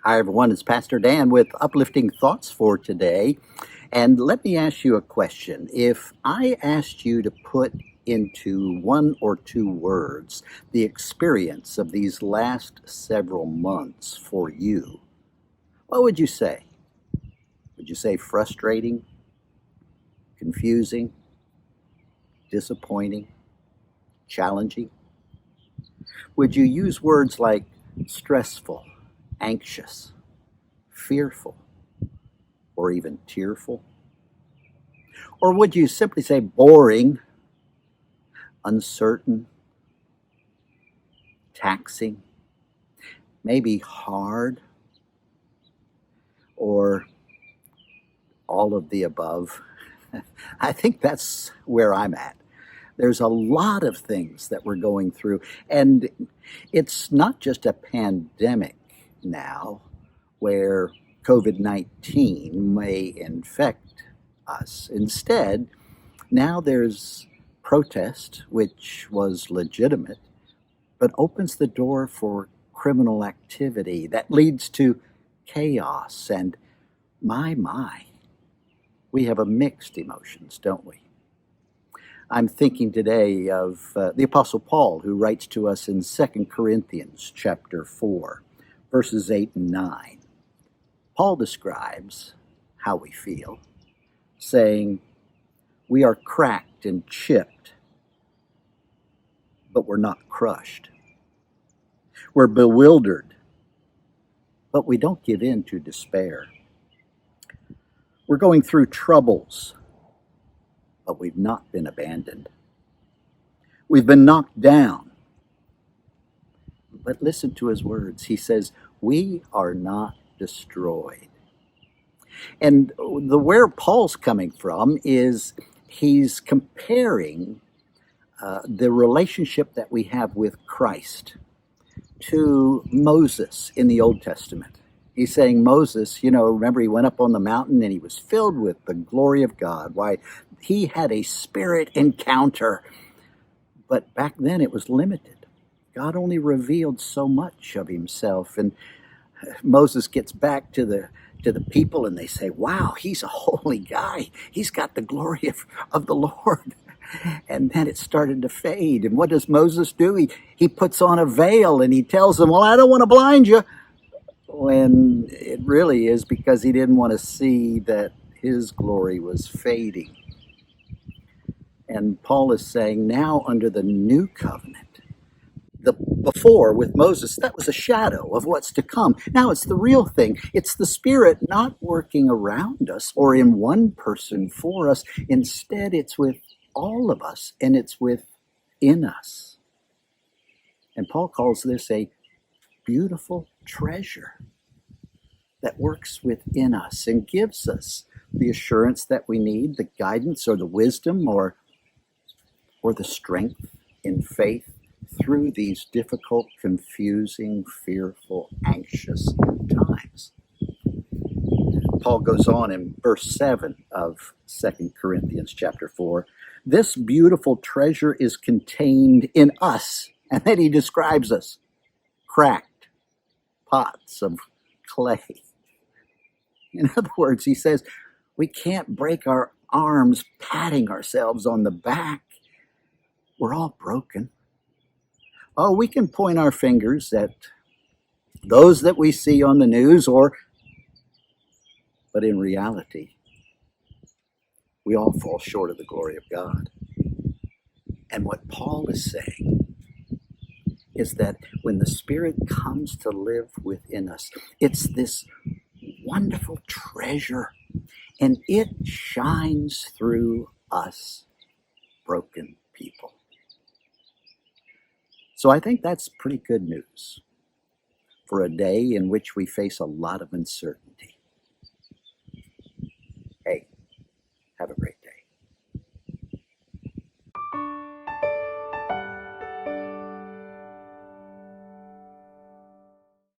Hi, everyone. It's Pastor Dan with uplifting thoughts for today. And let me ask you a question. If I asked you to put into one or two words the experience of these last several months for you, what would you say? Would you say frustrating, confusing, disappointing, challenging? Would you use words like stressful, anxious, fearful, or even tearful? Or would you simply say boring, uncertain, taxing, maybe hard, or all of the above? I think that's where I'm at. There's a lot of things that we're going through, and it's not just a pandemic now where COVID-19 may infect us. Instead, now there's protest, which was legitimate, but opens the door for criminal activity that leads to chaos. And my, we have a mixed emotions, don't we? I'm thinking today of the Apostle Paul, who writes to us in 2 Corinthians chapter 4, verses 8 and 9. Paul describes how we feel, saying, "We are cracked and chipped, but we're not crushed. We're bewildered, but we don't give in to despair. We're going through troubles, but we've not been abandoned. We've been knocked down." But listen to his words. He says, "We are not destroyed." And where Paul's coming from is he's comparing the relationship that we have with Christ to Moses in the Old Testament. He's saying Moses, remember he went up on the mountain and he was filled with the glory of God. Why? He had a spirit encounter, but back then it was limited. God only revealed so much of himself, and Moses gets back to the people and they say, "Wow, he's a holy guy. He's got the glory of the Lord." And then it started to fade. And what does Moses do? He puts on a veil and he tells them, "Well, I don't want to blind you." When it really is because he didn't want to see that his glory was fading. And Paul is saying now under the new covenant, the before with Moses, that was a shadow of what's to come. Now it's the real thing. It's the Spirit not working around us or in one person for us. Instead, it's with all of us, and it's within us. And Paul calls this a beautiful treasure that works within us and gives us the assurance that we need, the guidance or the wisdom or the strength in faith through these difficult, confusing, fearful, anxious times. Paul goes on in verse 7 of 2 Corinthians chapter 4. This beautiful treasure is contained in us. And then he describes us, cracked pots of clay. In other words, he says, we can't break our arms patting ourselves on the back. We're all broken. Oh, we can point our fingers at those that we see on the news, but in reality, we all fall short of the glory of God. And what Paul is saying is that when the Spirit comes to live within us, it's this wonderful treasure, and it shines through us broken people. So I think that's pretty good news for a day in which we face a lot of uncertainty.